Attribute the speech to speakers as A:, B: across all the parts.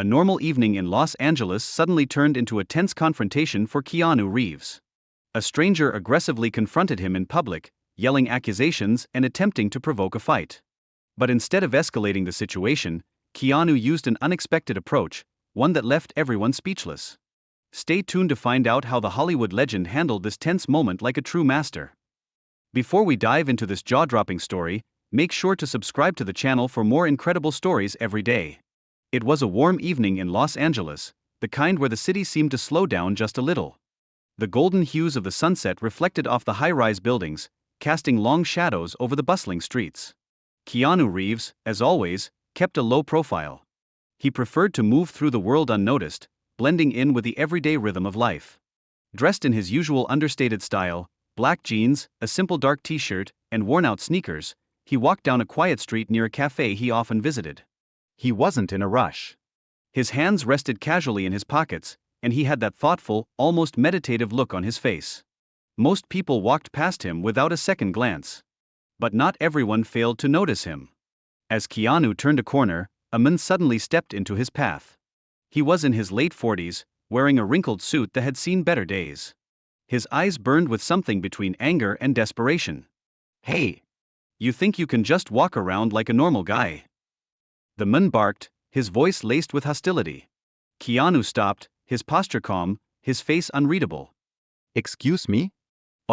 A: A normal evening in Los Angeles suddenly turned into a tense confrontation for Keanu Reeves. A stranger aggressively confronted him in public, yelling accusations and attempting to provoke a fight. But instead of escalating the situation, Keanu used an unexpected approach, one that left everyone speechless. Stay tuned to find out how the Hollywood legend handled this tense moment like a true master. Before we dive into this jaw-dropping story, make sure to subscribe to the channel for more incredible stories every day. It was a warm evening in Los Angeles, the kind where the city seemed to slow down just a little. The golden hues of the sunset reflected off the high-rise buildings, casting long shadows over the bustling streets. Keanu Reeves, as always, kept a low profile. He preferred to move through the world unnoticed, blending in with the everyday rhythm of life. Dressed in his usual understated style, black jeans, a simple dark t-shirt, and worn-out sneakers, he walked down a quiet street near a cafe he often visited. He wasn't in a rush. His hands rested casually in his pockets, and he had that thoughtful, almost meditative look on his face. Most people walked past him without a second glance. But not everyone failed to notice him. As Keanu turned a corner, a man suddenly stepped into his path. He was in his late 40s, wearing a wrinkled suit that had seen better days. His eyes burned with something between anger and desperation. "Hey! You think you can just walk around like a normal guy?" The man barked, his voice laced with hostility. Keanu stopped, his posture calm, his face unreadable. "Excuse me?"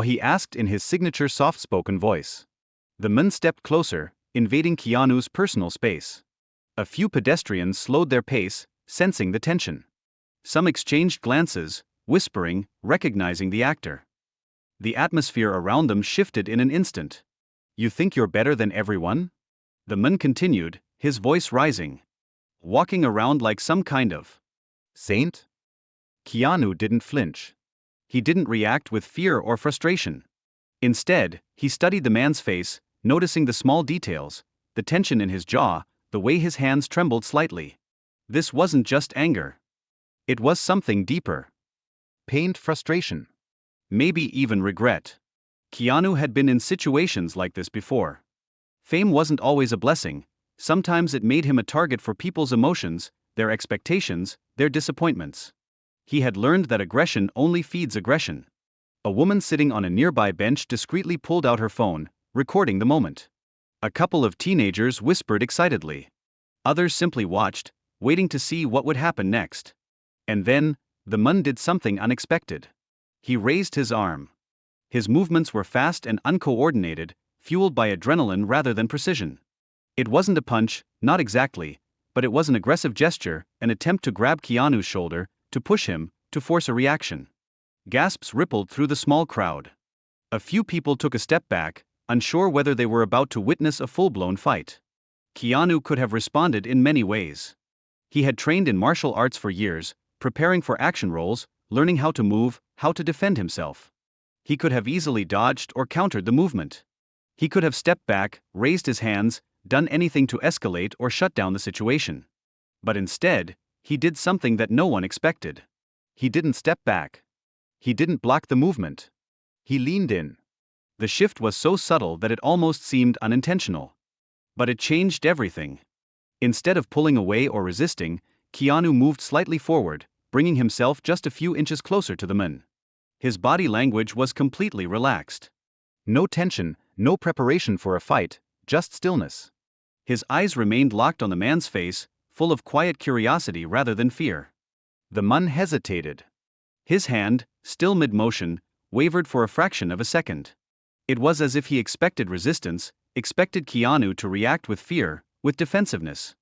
A: he asked in his signature soft-spoken voice. The man stepped closer, invading Keanu's personal space. A few pedestrians slowed their pace, sensing the tension. Some exchanged glances, whispering, recognizing the actor. The atmosphere around them shifted in an instant. "You think you're better than everyone?" The man continued, his voice rising. "Walking around like some kind of saint?" Keanu didn't flinch. He didn't react with fear or frustration. Instead, he studied the man's face, noticing the small details, the tension in his jaw, the way his hands trembled slightly. This wasn't just anger. It was something deeper. Pained frustration. Maybe even regret. Keanu had been in situations like this before. Fame wasn't always a blessing. Sometimes it made him a target for people's emotions, their expectations, their disappointments. He had learned that aggression only feeds aggression. A woman sitting on a nearby bench discreetly pulled out her phone, recording the moment. A couple of teenagers whispered excitedly. Others simply watched, waiting to see what would happen next. And then, the man did something unexpected. He raised his arm. His movements were fast and uncoordinated, fueled by adrenaline rather than precision. It wasn't a punch, not exactly, but it was an aggressive gesture, an attempt to grab Keanu's shoulder, to push him, to force a reaction. Gasps rippled through the small crowd. A few people took a step back, unsure whether they were about to witness a full-blown fight. Keanu could have responded in many ways. He had trained in martial arts for years, preparing for action roles, learning how to move, how to defend himself. He could have easily dodged or countered the movement. He could have stepped back, raised his hands, done anything to escalate or shut down the situation. But instead, he did something that no one expected. He didn't step back. He didn't block the movement. He leaned in. The shift was so subtle that it almost seemed unintentional. But it changed everything. Instead of pulling away or resisting, Keanu moved slightly forward, bringing himself just a few inches closer to the man. His body language was completely relaxed. No tension, no preparation for a fight, just stillness. His eyes remained locked on the man's face, full of quiet curiosity rather than fear. The man hesitated. His hand, still mid-motion, wavered for a fraction of a second. It was as if he expected resistance, expected Keanu to react with fear, with defensiveness.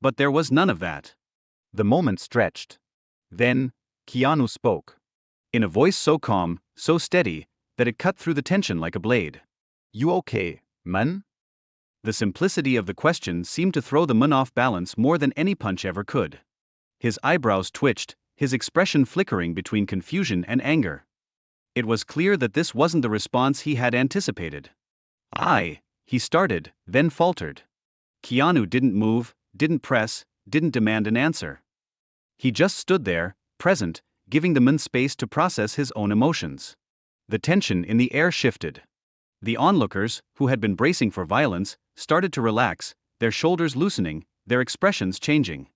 A: But there was none of that. The moment stretched. Then, Keanu spoke. In a voice so calm, so steady, that it cut through the tension like a blade. "You okay, man?" The simplicity of the question seemed to throw the man off balance more than any punch ever could. His eyebrows twitched, his expression flickering between confusion and anger. It was clear that this wasn't the response he had anticipated. He started, then faltered. Keanu didn't move, didn't press, didn't demand an answer. He just stood there, present, giving the man space to process his own emotions. The tension in the air shifted. The onlookers, who had been bracing for violence, started to relax, their shoulders loosening, their expressions changing.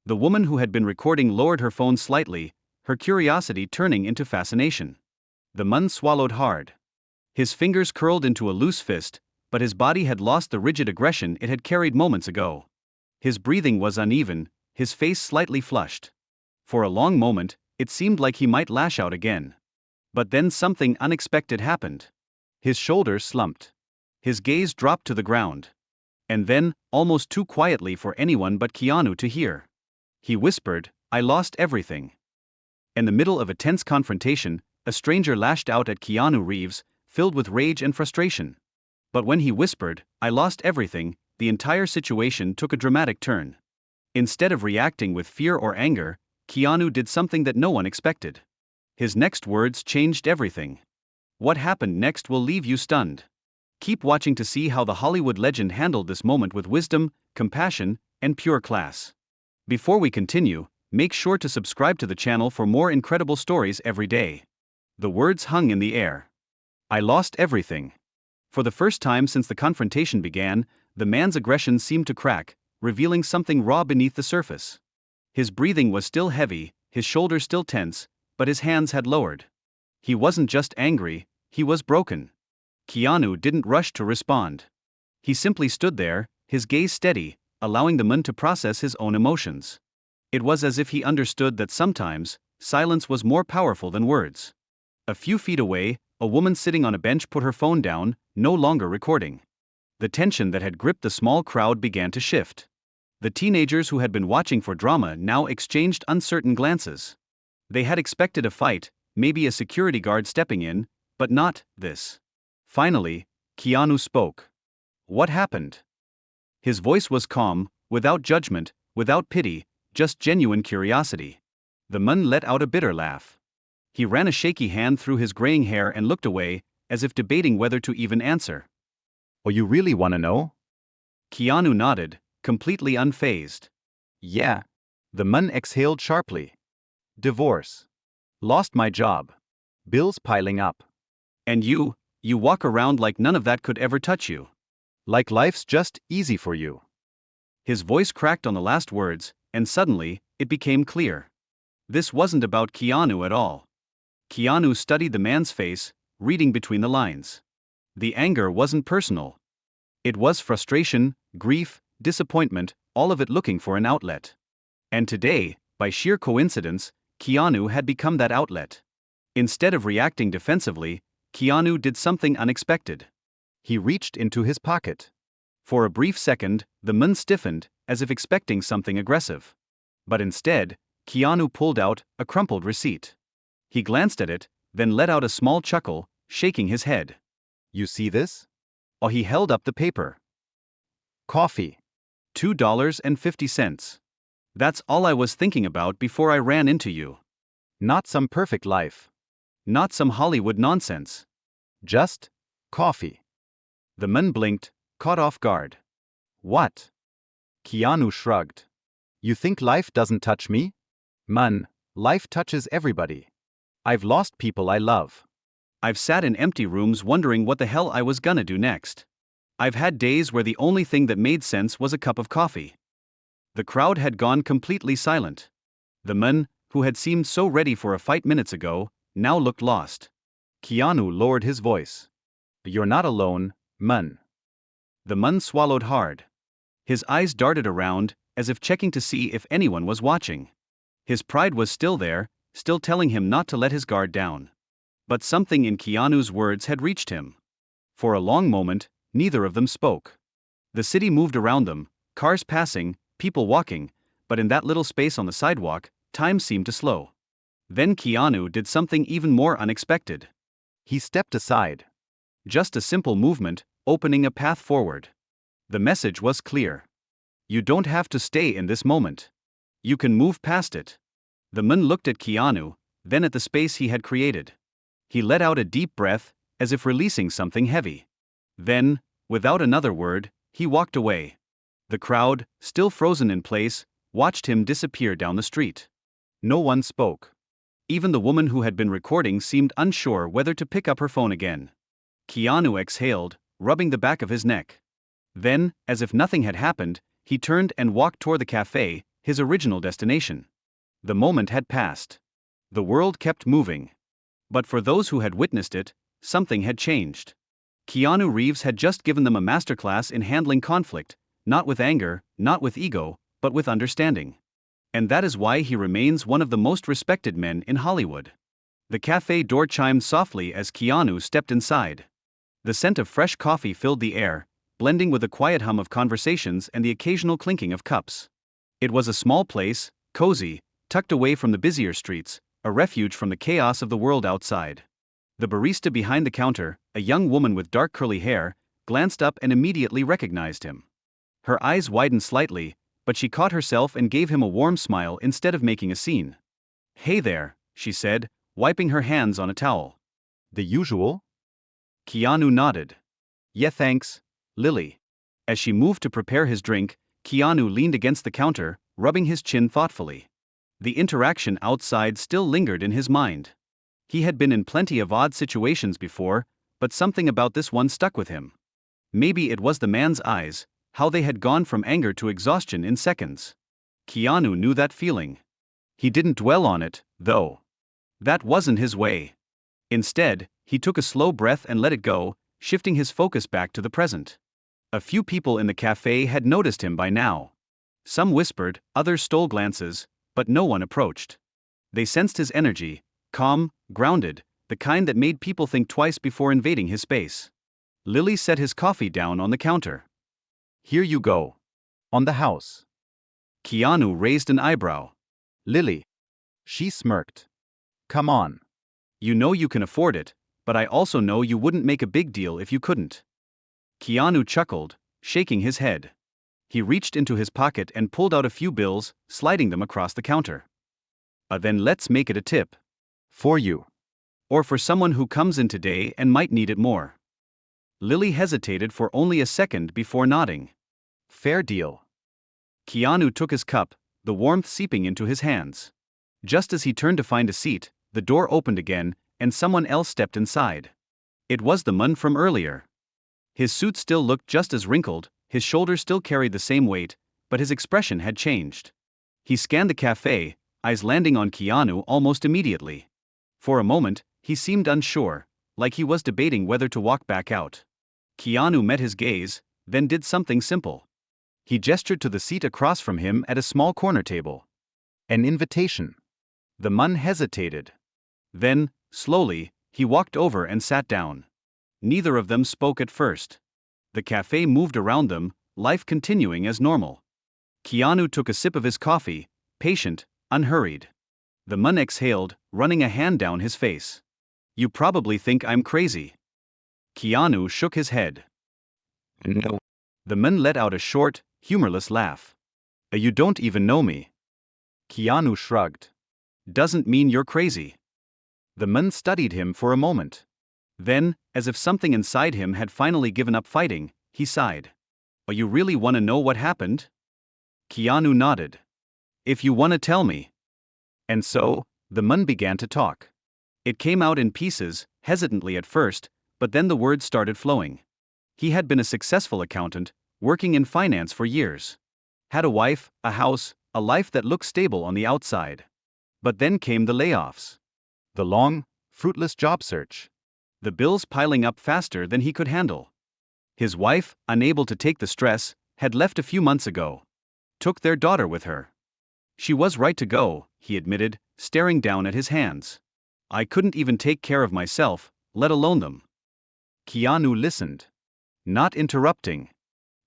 A: The woman who had been recording lowered her phone slightly, her curiosity turning into fascination. The man swallowed hard. His fingers curled into a loose fist, but his body had lost the rigid aggression it had carried moments ago. His breathing was uneven, his face slightly flushed. For a long moment, it seemed like he might lash out again. But then something unexpected happened. His shoulders slumped. His gaze dropped to the ground. And then, almost too quietly for anyone but Keanu to hear, he whispered, "I lost everything." In the middle of a tense confrontation, a stranger lashed out at Keanu Reeves, filled with rage and frustration. But when he whispered, "I lost everything," the entire situation took a dramatic turn. Instead of reacting with fear or anger, Keanu did something that no one expected. His next words changed everything. What happened next will leave you stunned. Keep watching to see how the Hollywood legend handled this moment with wisdom, compassion, and pure class. Before we continue, make sure to subscribe to the channel for more incredible stories every day. The words hung in the air. I lost everything. For the first time since the confrontation began, the man's aggression seemed to crack, revealing something raw beneath the surface. His breathing was still heavy, his shoulders still tense, but his hands had lowered. He wasn't just angry, he was broken. Keanu didn't rush to respond. He simply stood there, his gaze steady, allowing the man to process his own emotions. It was as if he understood that sometimes, silence was more powerful than words. A few feet away, a woman sitting on a bench put her phone down, no longer recording. The tension that had gripped the small crowd began to shift. The teenagers who had been watching for drama now exchanged uncertain glances. They had expected a fight, maybe a security guard stepping in, but not this. Finally, Keanu spoke. What happened? His voice was calm, without judgment, without pity, just genuine curiosity. The man let out a bitter laugh. He ran a shaky hand through his graying hair and looked away, as if debating whether to even answer.
B: Oh, you really want to know?
A: Keanu nodded, completely unfazed.
B: Yeah. The man exhaled sharply. Divorce. Lost my job. Bills piling up.
A: And you walk around like none of that could ever touch you.
B: Like life's just easy for you.
A: His voice cracked on the last words, and suddenly, it became clear. This wasn't about Keanu at all. Keanu studied the man's face, reading between the lines. The anger wasn't personal. It was frustration, grief, disappointment, all of it looking for an outlet. And today, by sheer coincidence, Keanu had become that outlet. Instead of reacting defensively, Keanu did something unexpected.
B: He reached into his pocket.
A: For a brief second, the man stiffened, as if expecting something aggressive. But instead, Keanu pulled out a crumpled receipt. He glanced at it, then let out a small chuckle, shaking his head.
B: You see this?
A: Oh, he held up the paper.
B: Coffee.
A: $2.50. That's all I was thinking about before I ran into you.
B: Not some perfect life.
A: Not some Hollywood nonsense.
B: Just coffee.
A: The man blinked, caught off guard.
B: What? Keanu shrugged. You think life doesn't touch me? Man, life touches everybody. I've lost people I love.
A: I've sat in empty rooms wondering what the hell I was gonna do next. I've had days where the only thing that made sense was a cup of coffee. The crowd had gone completely silent. The man, who had seemed so ready for a fight minutes ago, now looked lost.
B: Keanu lowered his voice. You're not alone, man.
A: The man swallowed hard. His eyes darted around, as if checking to see if anyone was watching. His pride was still there, still telling him not to let his guard down. But something in Keanu's words had reached him. For a long moment, neither of them spoke. The city moved around them, cars passing, people walking, but in that little space on the sidewalk, time seemed to slow. Then Keanu did something even more unexpected.
B: He stepped aside.
A: Just a simple movement, opening a path forward. The message was clear. You don't have to stay in this moment. You can move past it. The man looked at Keanu, then at the space he had created. He let out a deep breath, as if releasing something heavy. Then, without another word, he walked away. The crowd, still frozen in place, watched him disappear down the street. No one spoke. Even the woman who had been recording seemed unsure whether to pick up her phone again. Keanu exhaled, rubbing the back of his neck. Then, as if nothing had happened, he turned and walked toward the cafe, his original destination. The moment had passed. The world kept moving. But for those who had witnessed it, something had changed. Keanu Reeves had just given them a masterclass in handling conflict, not with anger, not with ego, but with understanding. And that is why he remains one of the most respected men in Hollywood. The cafe door chimed softly as Keanu stepped inside. The scent of fresh coffee filled the air, blending with the quiet hum of conversations and the occasional clinking of cups. It was a small place, cozy, tucked away from the busier streets, a refuge from the chaos of the world outside. The barista behind the counter, a young woman with dark curly hair, glanced up and immediately recognized him. Her eyes widened slightly, but she caught herself and gave him a warm smile instead of making a scene. "Hey there," she said, wiping her hands on a towel.
B: The usual?
A: Keanu nodded.
B: Yeah, thanks,
A: Lily. As she moved to prepare his drink, Keanu leaned against the counter, rubbing his chin thoughtfully. The interaction outside still lingered in his mind. He had been in plenty of odd situations before, but something about this one stuck with him. Maybe it was the man's eyes, how they had gone from anger to exhaustion in seconds. Keanu knew that feeling. He didn't dwell on it, though. That wasn't his way. Instead, he took a slow breath and let it go, shifting his focus back to the present. A few people in the cafe had noticed him by now. Some whispered, others stole glances, but no one approached. They sensed his energy, calm, grounded, the kind that made people think twice before invading his space. Lily set his coffee down on the counter.
B: Here you go. On the house.
A: Keanu raised an eyebrow.
B: Lily. She smirked. Come on.
A: You know you can afford it, but I also know you wouldn't make a big deal if you couldn't. Keanu chuckled, shaking his head. He reached into his pocket and pulled out a few bills, sliding them across the counter. Then let's make it a tip.
B: For you.
A: Or for someone who comes in today and might need it more. Lily hesitated for only a second before nodding.
B: Fair deal.
A: Keanu took his cup, the warmth seeping into his hands. Just as he turned to find a seat, the door opened again, and someone else stepped inside. It was the man from earlier. His suit still looked just as wrinkled, his shoulders still carried the same weight, but his expression had changed. He scanned the cafe, eyes landing on Keanu almost immediately. For a moment, he seemed unsure, like he was debating whether to walk back out. Keanu met his gaze, then did something simple. He gestured to the seat across from him at a small corner table.
B: An invitation.
A: The man hesitated. Then, slowly, he walked over and sat down. Neither of them spoke at first. The cafe moved around them, life continuing as normal. Keanu took a sip of his coffee, patient, unhurried. The man exhaled, running a hand down his face. You probably think I'm crazy. Keanu shook his head.
B: No.
A: The man let out a short, humorless laugh. You don't even know me.
B: Keanu shrugged.
A: Doesn't mean you're crazy. The man studied him for a moment. Then, as if something inside him had finally given up fighting, he sighed. You really want to know what happened? Keanu nodded. If you want to tell me. And so, the man began to talk. It came out in pieces, hesitantly at first, but then the words started flowing. He had been a successful accountant, working in finance for years. Had a wife, a house, a life that looked stable on the outside. But then came the layoffs.
B: The long, fruitless job search.
A: The bills piling up faster than he could handle. His wife, unable to take the stress, had left a few months ago. Took their daughter with her. She was right to go, he admitted, staring down at his hands. I couldn't even take care of myself, let alone them. Keanu listened. Not interrupting.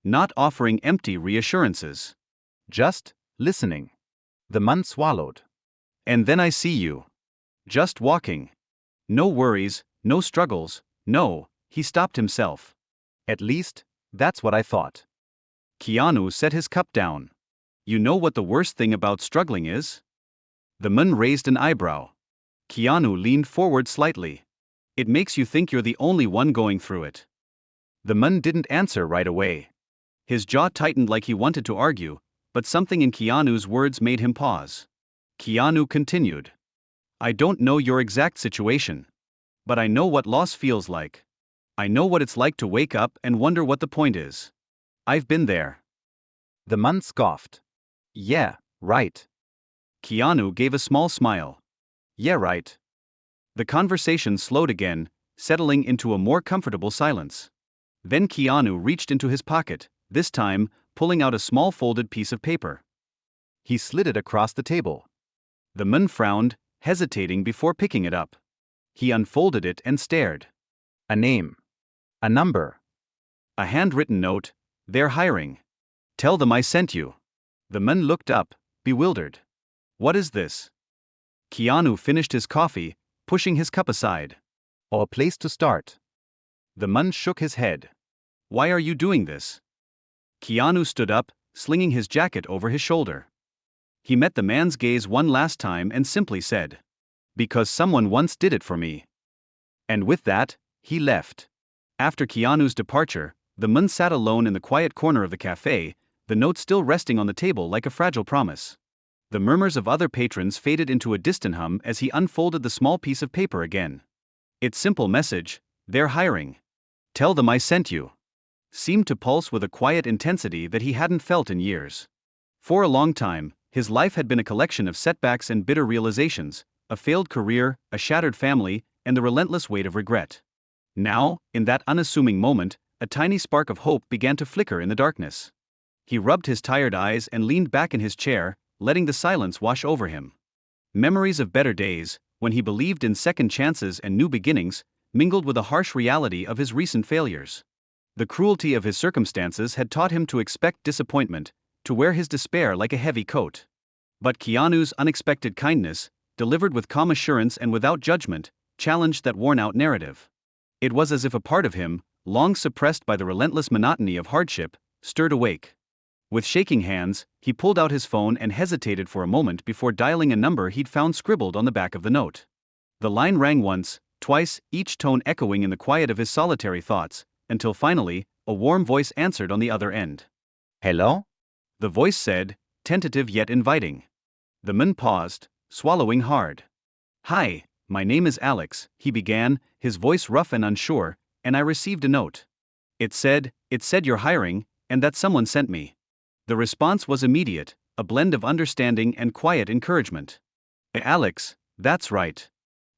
A: Not offering empty reassurances.
B: Just listening. The man swallowed.
A: And then I see you. Just walking. No worries, no struggles, no, he stopped himself.
B: At least, that's what I thought.
A: Keanu set his cup down. You know what the worst thing about struggling is? The man raised an eyebrow. Keanu leaned forward slightly. It makes you think you're the only one going through it. The man didn't answer right away. His jaw tightened like he wanted to argue, but something in Keanu's words made him pause. Keanu continued. I don't know your exact situation. But I know what loss feels like. I know what it's like to wake up and wonder what the point is. I've been there.
B: The man scoffed. Yeah, Right.
A: Keanu gave a small smile. Yeah, right. The conversation slowed again, settling into a more comfortable silence. Then Keanu reached into his pocket, this time, pulling out a small folded piece of paper.
B: He slid it across the table.
A: The man frowned, hesitating before picking it up. He unfolded it and stared.
B: A name. A number.
A: A handwritten note. They're hiring. Tell them I sent you. The man looked up, bewildered. What is this? Keanu finished his coffee, pushing his cup aside.
B: Or a place to start.
A: The man shook his head. Why are you doing this? Keanu stood up, slinging his jacket over his shoulder. He met the man's gaze one last time and simply said, because someone once did it for me. And with that, he left. After Keanu's departure, the man sat alone in the quiet corner of the cafe, the note still resting on the table like a fragile promise. The murmurs of other patrons faded into a distant hum as he unfolded the small piece of paper again. Its simple message, they're hiring. Tell them I sent you, seemed to pulse with a quiet intensity that he hadn't felt in years. For a long time, his life had been a collection of setbacks and bitter realizations, a failed career, a shattered family, and the relentless weight of regret. Now, in that unassuming moment, a tiny spark of hope began to flicker in the darkness. He rubbed his tired eyes and leaned back in his chair, letting the silence wash over him. Memories of better days, when he believed in second chances and new beginnings, mingled with the harsh reality of his recent failures. The cruelty of his circumstances had taught him to expect disappointment, to wear his despair like a heavy coat. But Keanu's unexpected kindness, delivered with calm assurance and without judgment, challenged that worn-out narrative. It was as if a part of him, long suppressed by the relentless monotony of hardship, stirred awake. With shaking hands, he pulled out his phone and hesitated for a moment before dialing a number he'd found scribbled on the back of the note. The line rang once, twice, each tone echoing in the quiet of his solitary thoughts, until finally, a warm voice answered on the other end.
B: Hello?
A: The voice said, tentative yet inviting. The man paused, swallowing hard. Hi, my name is Alex, he began, his voice rough and unsure, and I received a note. It said you're hiring, and that someone sent me. The response was immediate, a blend of understanding and quiet encouragement. Alex, that's right.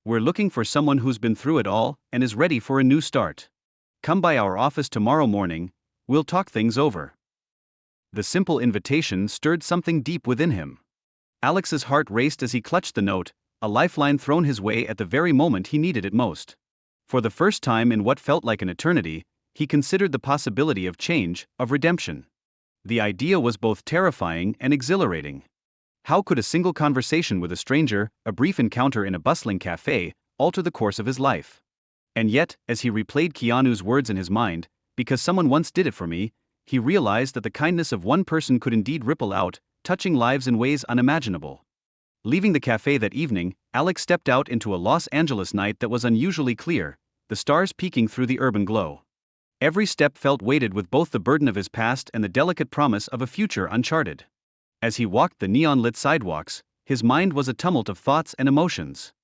A: We're looking for someone who's been through it all and is ready for a new start. Come by our office tomorrow morning, we'll talk things over. The simple invitation stirred something deep within him. Alex's heart raced as he clutched the note, a lifeline thrown his way at the very moment he needed it most. For the first time in what felt like an eternity, he considered the possibility of change, of redemption. The idea was both terrifying and exhilarating. How could a single conversation with a stranger, a brief encounter in a bustling cafe, alter the course of his life? And yet, as he replayed Keanu's words in his mind, because someone once did it for me, he realized that the kindness of one person could indeed ripple out, touching lives in ways unimaginable. Leaving the cafe that evening, Alex stepped out into a Los Angeles night that was unusually clear, the stars peeking through the urban glow. Every step felt weighted with both the burden of his past and the delicate promise of a future uncharted. As he walked the neon-lit sidewalks, his mind was a tumult of thoughts and emotions.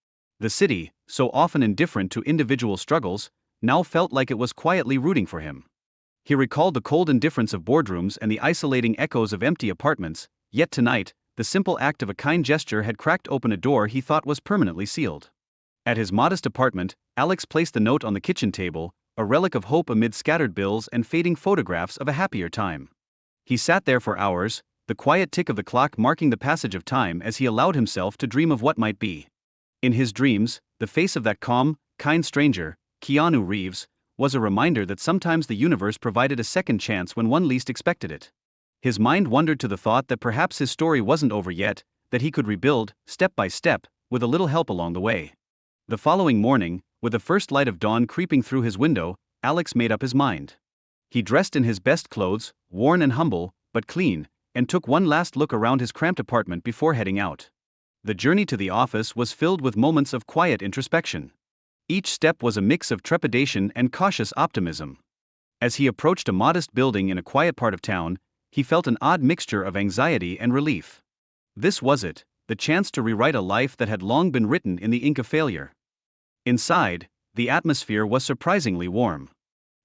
A: The city, so often indifferent to individual struggles, now felt like it was quietly rooting for him. He recalled the cold indifference of boardrooms and the isolating echoes of empty apartments, yet tonight, the simple act of a kind gesture had cracked open a door he thought was permanently sealed. At his modest apartment, Alex placed the note on the kitchen table, a relic of hope amid scattered bills and fading photographs of a happier time. He sat there for hours, the quiet tick of the clock marking the passage of time as he allowed himself to dream of what might be. In his dreams, the face of that calm, kind stranger, Keanu Reeves, was a reminder that sometimes the universe provided a second chance when one least expected it. His mind wandered to the thought that perhaps his story wasn't over yet, that he could rebuild, step by step, with a little help along the way. The following morning, with the first light of dawn creeping through his window, Alex made up his mind. He dressed in his best clothes, worn and humble, but clean, and took one last look around his cramped apartment before heading out. The journey to the office was filled with moments of quiet introspection. Each step was a mix of trepidation and cautious optimism. As he approached a modest building in a quiet part of town, he felt an odd mixture of anxiety and relief. This was it, the chance to rewrite a life that had long been written in the ink of failure. Inside, the atmosphere was surprisingly warm.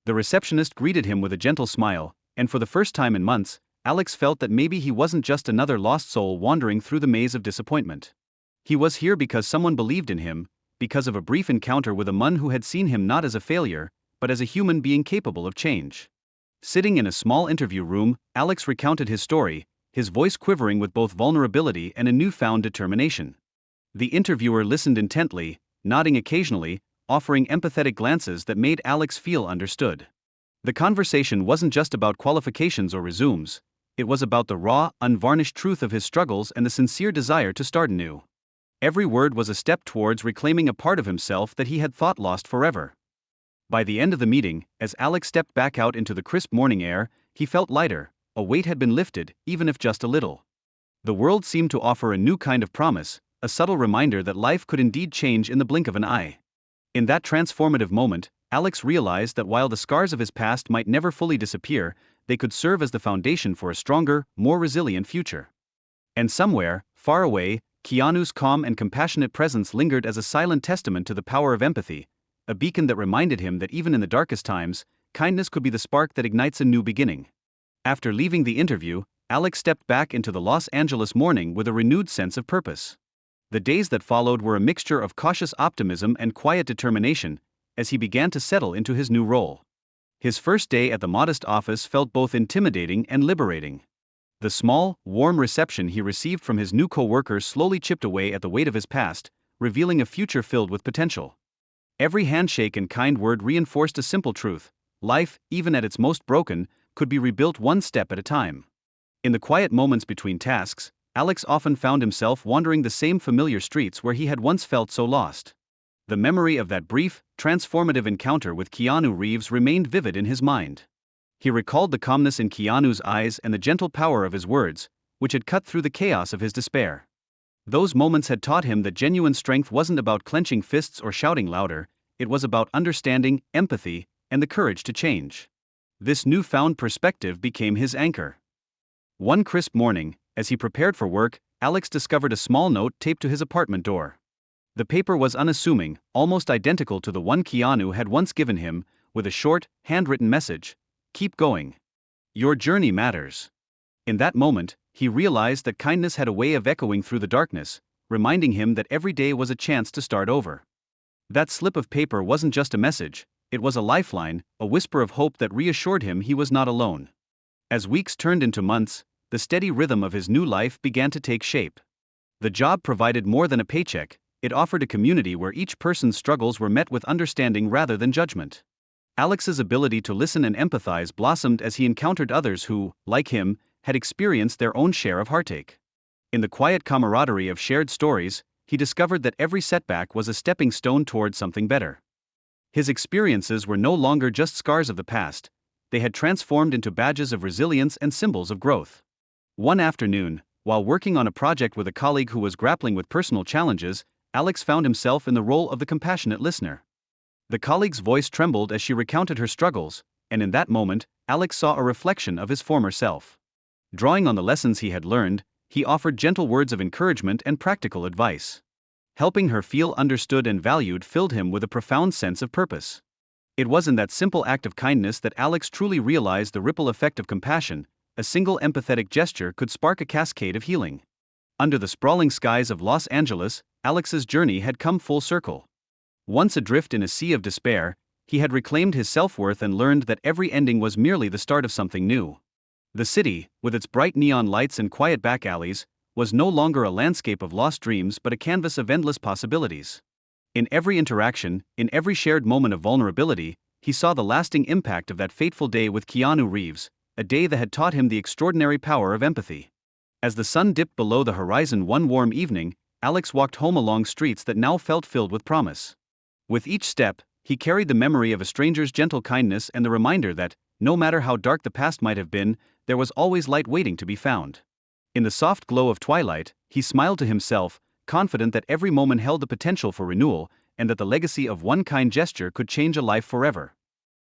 A: The receptionist greeted him with a gentle smile, and for the first time in months, Alex felt that maybe he wasn't just another lost soul wandering through the maze of disappointment. He was here because someone believed in him, because of a brief encounter with a man who had seen him not as a failure, but as a human being capable of change. Sitting in a small interview room, Alex recounted his story, his voice quivering with both vulnerability and a newfound determination. The interviewer listened intently, nodding occasionally, offering empathetic glances that made Alex feel understood. The conversation wasn't just about qualifications or resumes, it was about the raw, unvarnished truth of his struggles and the sincere desire to start anew. Every word was a step towards reclaiming a part of himself that he had thought lost forever. By the end of the meeting, as Alex stepped back out into the crisp morning air, he felt lighter, a weight had been lifted, even if just a little. The world seemed to offer a new kind of promise, a subtle reminder that life could indeed change in the blink of an eye. In that transformative moment, Alex realized that while the scars of his past might never fully disappear, they could serve as the foundation for a stronger, more resilient future. And somewhere, far away, Keanu's calm and compassionate presence lingered as a silent testament to the power of empathy, a beacon that reminded him that even in the darkest times, kindness could be the spark that ignites a new beginning. After leaving the interview, Alex stepped back into the Los Angeles morning with a renewed sense of purpose. The days that followed were a mixture of cautious optimism and quiet determination, as he began to settle into his new role. His first day at the modest office felt both intimidating and liberating. The small, warm reception he received from his new co-workers slowly chipped away at the weight of his past, revealing a future filled with potential. Every handshake and kind word reinforced a simple truth: life, even at its most broken, could be rebuilt one step at a time. In the quiet moments between tasks, Alex often found himself wandering the same familiar streets where he had once felt so lost. The memory of that brief, transformative encounter with Keanu Reeves remained vivid in his mind. He recalled the calmness in Keanu's eyes and the gentle power of his words, which had cut through the chaos of his despair. Those moments had taught him that genuine strength wasn't about clenching fists or shouting louder, it was about understanding, empathy, and the courage to change. This newfound perspective became his anchor. One crisp morning, as he prepared for work, Alex discovered a small note taped to his apartment door. The paper was unassuming, almost identical to the one Keanu had once given him, with a short, handwritten message: "Keep going. Your journey matters." In that moment, he realized that kindness had a way of echoing through the darkness, reminding him that every day was a chance to start over. That slip of paper wasn't just a message, it was a lifeline, a whisper of hope that reassured him he was not alone. As weeks turned into months, the steady rhythm of his new life began to take shape. The job provided more than a paycheck, it offered a community where each person's struggles were met with understanding rather than judgment. Alex's ability to listen and empathize blossomed as he encountered others who, like him, had experienced their own share of heartache. In the quiet camaraderie of shared stories, he discovered that every setback was a stepping stone toward something better. His experiences were no longer just scars of the past, they had transformed into badges of resilience and symbols of growth. One afternoon, while working on a project with a colleague who was grappling with personal challenges, Alex found himself in the role of the compassionate listener. The colleague's voice trembled as she recounted her struggles, and in that moment, Alex saw a reflection of his former self. Drawing on the lessons he had learned, he offered gentle words of encouragement and practical advice. Helping her feel understood and valued filled him with a profound sense of purpose. It was in that simple act of kindness that Alex truly realized the ripple effect of compassion. A single empathetic gesture could spark a cascade of healing. Under the sprawling skies of Los Angeles, Alex's journey had come full circle. Once adrift in a sea of despair, he had reclaimed his self-worth and learned that every ending was merely the start of something new. The city, with its bright neon lights and quiet back alleys, was no longer a landscape of lost dreams but a canvas of endless possibilities. In every interaction, in every shared moment of vulnerability, he saw the lasting impact of that fateful day with Keanu Reeves, a day that had taught him the extraordinary power of empathy. As the sun dipped below the horizon one warm evening, Alex walked home along streets that now felt filled with promise. With each step, he carried the memory of a stranger's gentle kindness and the reminder that, no matter how dark the past might have been, there was always light waiting to be found. In the soft glow of twilight, he smiled to himself, confident that every moment held the potential for renewal, and that the legacy of one kind gesture could change a life forever.